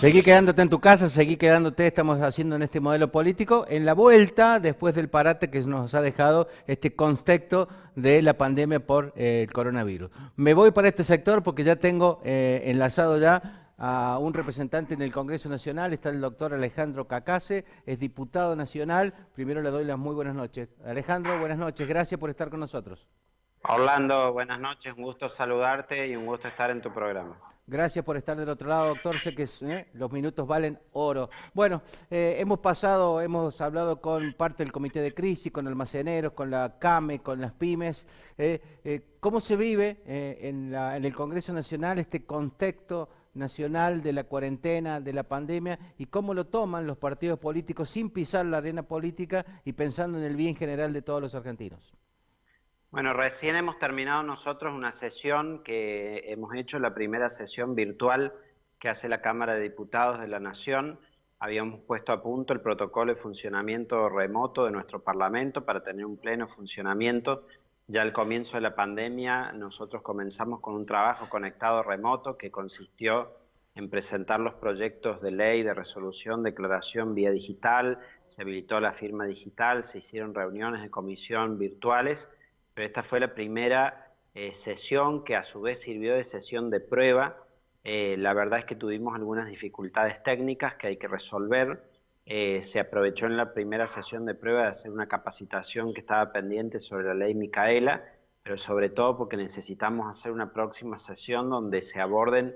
Seguí quedándote en tu casa, seguí quedándote, estamos haciendo en este modelo político, en la vuelta, después del parate que nos ha dejado este contexto de la pandemia por el coronavirus. Me voy para este sector porque ya tengo enlazado ya a un representante en el Congreso Nacional, está el doctor Alejandro Cacase, es diputado nacional. Primero le doy las muy buenas noches. Alejandro, buenas noches, gracias por estar con nosotros. Orlando, buenas noches, un gusto saludarte y un gusto estar en tu programa. Gracias por estar del otro lado, doctor. Sé que los minutos valen oro. Bueno, hemos hablado con parte del comité de crisis, con almaceneros, con la CAME, con las pymes. ¿Cómo se vive en el Congreso Nacional este contexto nacional de la cuarentena, de la pandemia, y cómo lo toman los partidos políticos sin pisar la arena política y pensando en el bien general de todos los argentinos? Bueno, recién hemos terminado nosotros una sesión que hemos hecho, la primera sesión virtual que hace la Cámara de Diputados de la Nación. Habíamos puesto a punto el protocolo de funcionamiento remoto de nuestro Parlamento para tener un pleno funcionamiento. Ya al comienzo de la pandemia nosotros comenzamos con un trabajo conectado remoto que consistió en presentar los proyectos de ley, de resolución, declaración vía digital, se habilitó la firma digital, se hicieron reuniones de comisión virtuales. Pero esta fue la primera sesión que a su vez sirvió de sesión de prueba. La verdad es que tuvimos algunas dificultades técnicas que hay que resolver. Se aprovechó en la primera sesión de prueba de hacer una capacitación que estaba pendiente sobre la ley Micaela, pero sobre todo porque necesitamos hacer una próxima sesión donde se aborden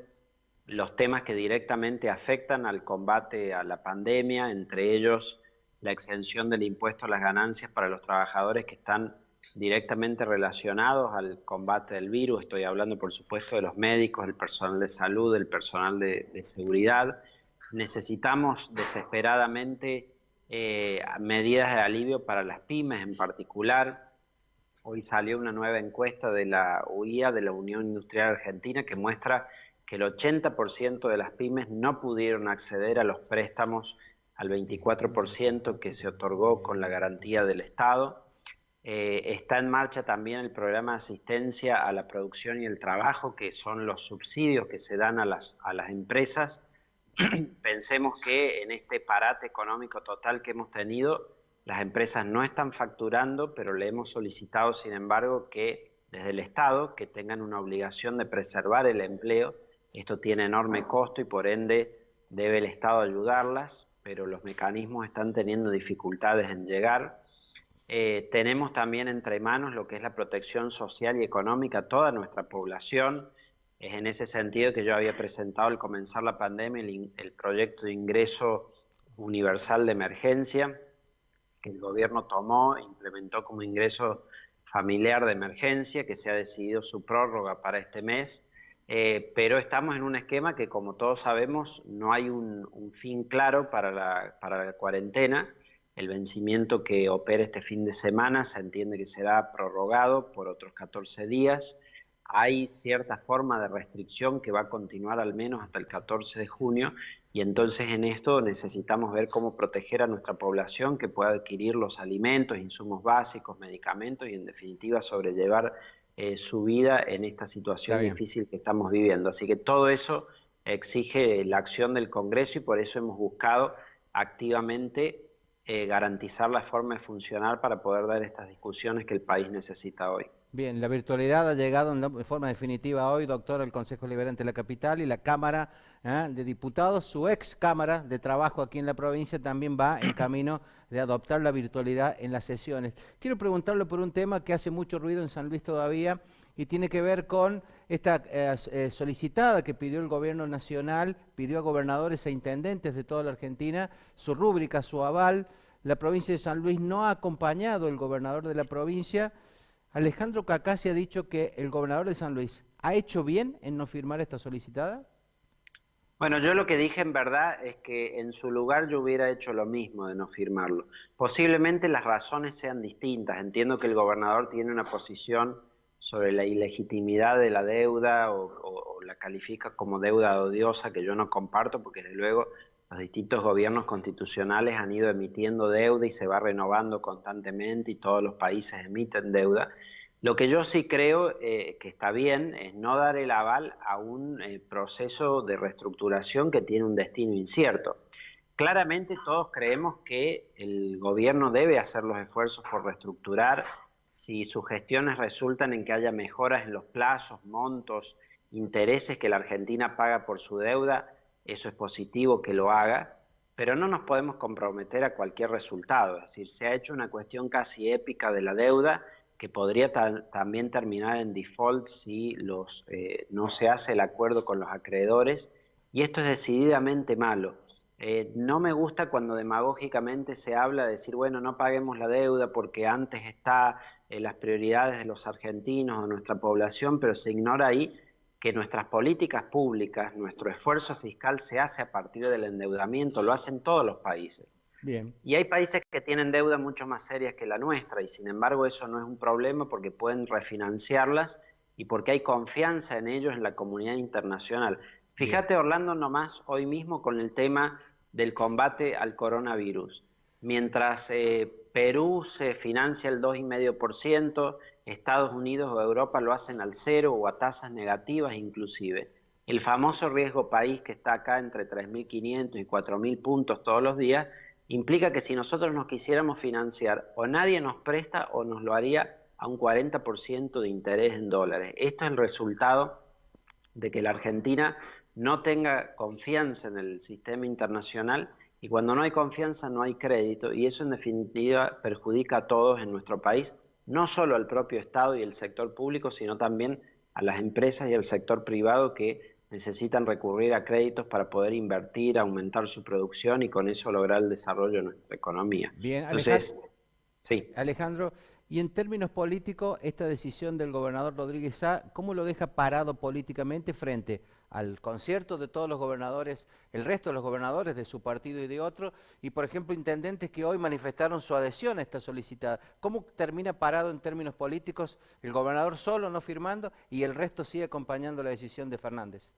los temas que directamente afectan al combate a la pandemia, entre ellos la exención del impuesto a las ganancias para los trabajadores que están directamente relacionados al combate del virus. Estoy hablando, por supuesto, de los médicos, el personal de salud, el personal de seguridad. Necesitamos desesperadamente medidas de alivio para las pymes en particular. Hoy salió una nueva encuesta de la UIA, de la Unión Industrial Argentina, que muestra que el 80% de las pymes no pudieron acceder a los préstamos al 24% que se otorgó con la garantía del Estado. Está en marcha también el programa de asistencia a la producción y el trabajo, que son los subsidios que se dan a las empresas. Pensemos que en este parate económico total que hemos tenido, las empresas no están facturando, pero le hemos solicitado, sin embargo, que desde el Estado, que tengan una obligación de preservar el empleo. Esto tiene enorme costo y por ende debe el Estado ayudarlas, pero los mecanismos están teniendo dificultades en llegar. Tenemos también entre manos lo que es la protección social y económica a toda nuestra población. Es en ese sentido que yo había presentado al comenzar la pandemia el proyecto de ingreso universal de emergencia, que el gobierno tomó e implementó como ingreso familiar de emergencia, que se ha decidido su prórroga para este mes. Pero estamos en un esquema que, como todos sabemos, no hay un fin claro para la cuarentena. El vencimiento que opera este fin de semana se entiende que será prorrogado por otros 14 días. Hay cierta forma de restricción que va a continuar al menos hasta el 14 de junio y entonces en esto necesitamos ver cómo proteger a nuestra población que pueda adquirir los alimentos, insumos básicos, medicamentos y en definitiva sobrellevar su vida en esta Está situación bien. difícil que estamos viviendo. Así que todo eso exige la acción del Congreso y por eso hemos buscado activamente garantizar la forma de funcionar para poder dar estas discusiones que el país necesita hoy. Bien, la virtualidad ha llegado de forma definitiva hoy, doctor, al Consejo Liberante de la Capital y la Cámara de Diputados, su ex Cámara de Trabajo aquí en la provincia, también va en camino de adoptar la virtualidad en las sesiones. Quiero preguntarle por un tema que hace mucho ruido en San Luis todavía y tiene que ver con esta solicitada que pidió el gobierno nacional, pidió a gobernadores e intendentes de toda la Argentina su rúbrica, su aval. La provincia de San Luis no ha acompañado el gobernador de la provincia. Alejandro Cacase ha dicho que el gobernador de San Luis ha hecho bien en no firmar esta solicitada. Bueno, yo lo que dije en verdad es que en su lugar yo hubiera hecho lo mismo de no firmarlo. Posiblemente las razones sean distintas. Entiendo que el gobernador tiene una posición sobre la ilegitimidad de la deuda o la califica como deuda odiosa que yo no comparto porque desde luego los distintos gobiernos constitucionales han ido emitiendo deuda y se va renovando constantemente y todos los países emiten deuda. Lo que yo sí creo que está bien es no dar el aval a un proceso de reestructuración que tiene un destino incierto. Claramente todos creemos que el gobierno debe hacer los esfuerzos por reestructurar si sus gestiones resultan en que haya mejoras en los plazos, montos, intereses que la Argentina paga por su deuda, eso es positivo que lo haga, pero no nos podemos comprometer a cualquier resultado. Es decir, se ha hecho una cuestión casi épica de la deuda que podría también terminar en default si no se hace el acuerdo con los acreedores, y esto es decididamente malo. No me gusta cuando demagógicamente se habla de decir, bueno, no paguemos la deuda porque antes está las prioridades de los argentinos o nuestra población, pero se ignora ahí que nuestras políticas públicas, nuestro esfuerzo fiscal se hace a partir del endeudamiento, lo hacen todos los países. Bien. Y hay países que tienen deudas mucho más serias que la nuestra y sin embargo eso no es un problema porque pueden refinanciarlas y porque hay confianza en ellos en la comunidad internacional. Fíjate, Orlando, nomás hoy mismo con el tema del combate al coronavirus. Mientras Perú se financia el 2,5%, Estados Unidos o Europa lo hacen al 0 o a tasas negativas inclusive. El famoso riesgo país que está acá entre 3.500 y 4.000 puntos todos los días, implica que si nosotros nos quisiéramos financiar, o nadie nos presta o nos lo haría a un 40% de interés en dólares. Esto es el resultado de que la Argentina no tenga confianza en el sistema internacional y cuando no hay confianza no hay crédito y eso en definitiva perjudica a todos en nuestro país, no solo al propio Estado y el sector público, sino también a las empresas y al sector privado que necesitan recurrir a créditos para poder invertir, aumentar su producción y con eso lograr el desarrollo de nuestra economía. Bien, Entonces, sí. Alejandro, y en términos políticos, esta decisión del gobernador Rodríguez Sá, ¿cómo lo deja parado políticamente frente al concierto de todos los gobernadores, el resto de los gobernadores de su partido y de otro, y por ejemplo intendentes que hoy manifestaron su adhesión a esta solicitada? ¿Cómo termina parado en términos políticos el gobernador solo no firmando y el resto sigue acompañando la decisión de Fernández?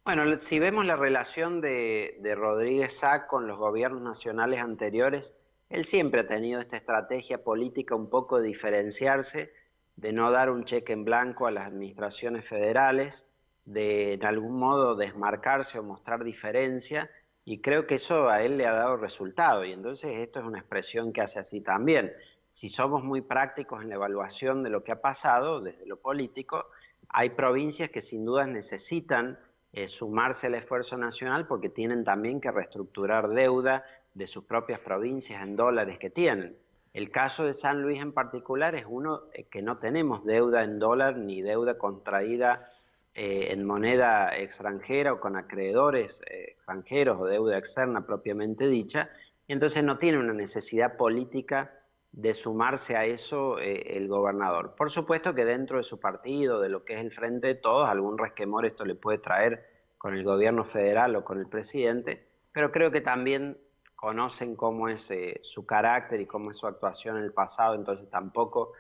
Bueno, si vemos la relación de Rodríguez Sá con los gobiernos nacionales anteriores, él siempre ha tenido esta estrategia política un poco de diferenciarse, de no dar un cheque en blanco a las administraciones federales, de en algún modo desmarcarse o mostrar diferencia, y creo que eso a él le ha dado resultado, y entonces esto es una expresión que hace así también. Si somos muy prácticos en la evaluación de lo que ha pasado desde lo político, hay provincias que sin duda necesitan sumarse al esfuerzo nacional porque tienen también que reestructurar deuda de sus propias provincias en dólares que tienen. El caso de San Luis en particular es uno que no tenemos deuda en dólar ni deuda contraída en moneda extranjera o con acreedores extranjeros o deuda externa propiamente dicha, y entonces no tiene una necesidad política de sumarse a eso el gobernador. Por supuesto que dentro de su partido, de lo que es el Frente de Todos, algún resquemor esto le puede traer con el gobierno federal o con el presidente, pero creo que también conocen cómo es su carácter y cómo es su actuación en el pasado, entonces tampoco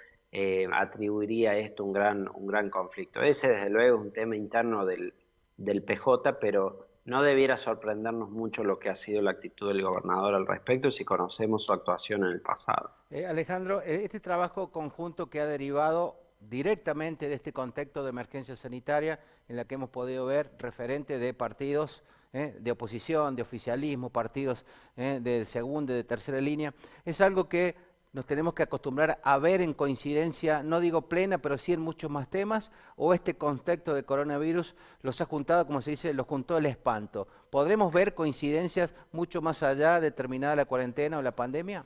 atribuiría esto un gran conflicto. Ese desde luego es un tema interno del PJ, pero no debiera sorprendernos mucho lo que ha sido la actitud del gobernador al respecto si conocemos su actuación en el pasado. Alejandro, este trabajo conjunto que ha derivado directamente de este contexto de emergencia sanitaria en la que hemos podido ver referentes de partidos de oposición, de oficialismo, partidos de segunda y de tercera línea, es algo que nos tenemos que acostumbrar a ver en coincidencia, no digo plena, pero sí en muchos más temas, o este contexto de coronavirus los ha juntado, como se dice, los juntó el espanto. ¿Podremos ver coincidencias mucho más allá de terminada la cuarentena o la pandemia?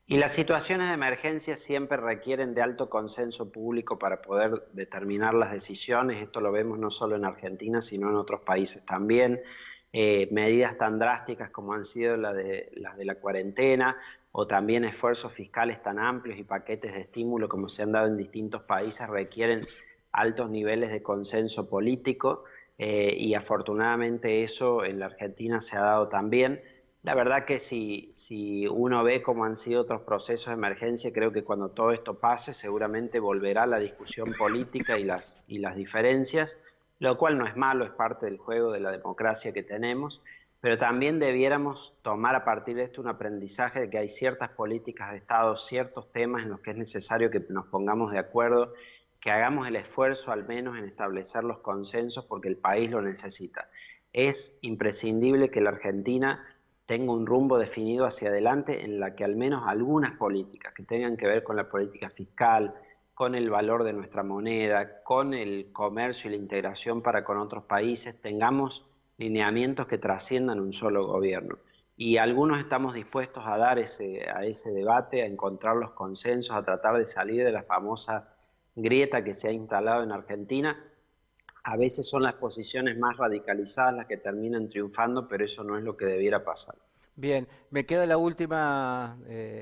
Y las situaciones de emergencia siempre requieren de alto consenso público para poder determinar las decisiones. Esto lo vemos no solo en Argentina, sino en otros países también. Medidas tan drásticas como han sido las de la cuarentena, o también esfuerzos fiscales tan amplios y paquetes de estímulo como se han dado en distintos países requieren altos niveles de consenso político y afortunadamente eso en la Argentina se ha dado también. La verdad que si uno ve cómo han sido otros procesos de emergencia, creo que cuando todo esto pase seguramente volverá la discusión política y las diferencias, lo cual no es malo, es parte del juego de la democracia que tenemos. pero también debiéramos tomar a partir de esto un aprendizaje de que hay ciertas políticas de Estado, ciertos temas en los que es necesario que nos pongamos de acuerdo, que hagamos el esfuerzo al menos en establecer los consensos porque el país lo necesita. Es imprescindible que la Argentina tenga un rumbo definido hacia adelante en la que al menos algunas políticas que tengan que ver con la política fiscal, con el valor de nuestra moneda, con el comercio y la integración para con otros países, tengamos lineamientos que trasciendan un solo gobierno. Y algunos estamos dispuestos a dar a ese debate, a encontrar los consensos, a tratar de salir de la famosa grieta que se ha instalado en Argentina. A veces son las posiciones más radicalizadas las que terminan triunfando, pero eso no es lo que debiera pasar. Bien, me queda la última,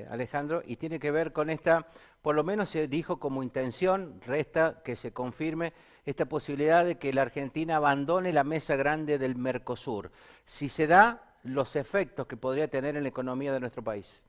Alejandro, y tiene que ver con esta, por lo menos se dijo como intención, resta que se confirme esta posibilidad de que la Argentina abandone la mesa grande del Mercosur. Si se da, los efectos que podría tener en la economía de nuestro país.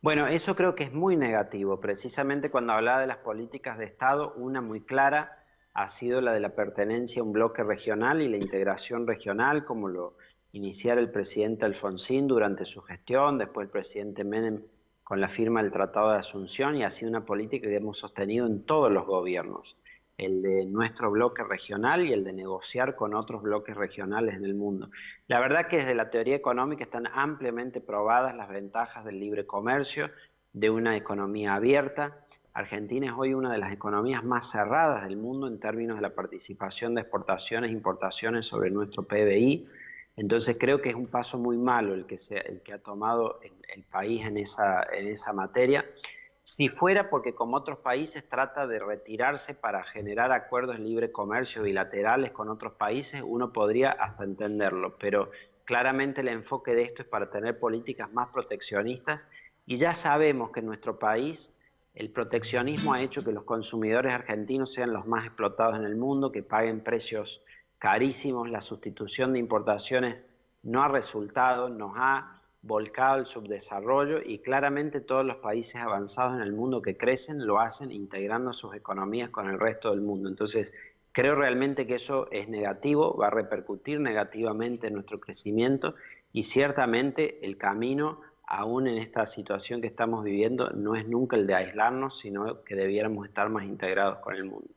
Bueno, eso creo que es muy negativo. Precisamente cuando hablaba de las políticas de Estado, una muy clara ha sido la de la pertenencia a un bloque regional y la integración regional, como lo iniciara el presidente Alfonsín durante su gestión, después el presidente Menem con la firma del Tratado de Asunción, y ha sido una política que hemos sostenido en todos los gobiernos, el de nuestro bloque regional y el de negociar con otros bloques regionales en el mundo. La verdad que desde la teoría económica están ampliamente probadas las ventajas del libre comercio, de una economía abierta. Argentina es hoy una de las economías más cerradas del mundo en términos de la participación de exportaciones e importaciones sobre nuestro PBI. Entonces creo que es un paso muy malo el que ha tomado el país en esa materia. Si fuera porque como otros países trata de retirarse para generar acuerdos de libre comercio bilaterales con otros países, uno podría hasta entenderlo, pero claramente el enfoque de esto es para tener políticas más proteccionistas y ya sabemos que en nuestro país el proteccionismo ha hecho que los consumidores argentinos sean los más explotados en el mundo, que paguen precios carísimos, la sustitución de importaciones no ha resultado, nos ha volcado el subdesarrollo y claramente todos los países avanzados en el mundo que crecen lo hacen integrando sus economías con el resto del mundo. Entonces, creo realmente que eso es negativo, va a repercutir negativamente en nuestro crecimiento y ciertamente el camino, aún en esta situación que estamos viviendo, no es nunca el de aislarnos, sino que debiéramos estar más integrados con el mundo.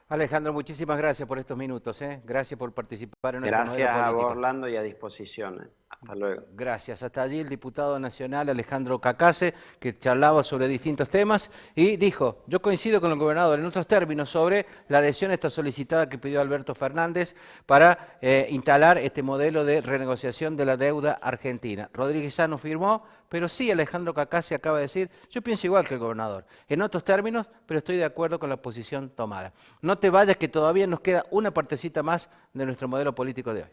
Alejandro, muchísimas gracias por estos minutos, ¿eh? Gracias por participar en nuestro modelo Gracias a político. vos, Orlando, y a disposición. Hasta luego. Gracias. Hasta allí el diputado nacional Alejandro Cacase, que charlaba sobre distintos temas y dijo, yo coincido con el gobernador en otros términos sobre la adhesión a esta solicitada que pidió Alberto Fernández para instalar este modelo de renegociación de la deuda argentina. Rodríguez Sá no firmó, pero sí Alejandro Cacase acaba de decir, yo pienso igual que el gobernador, en otros términos, pero estoy de acuerdo con la posición tomada. No te vayas que todavía nos queda una partecita más de nuestro modelo político de hoy.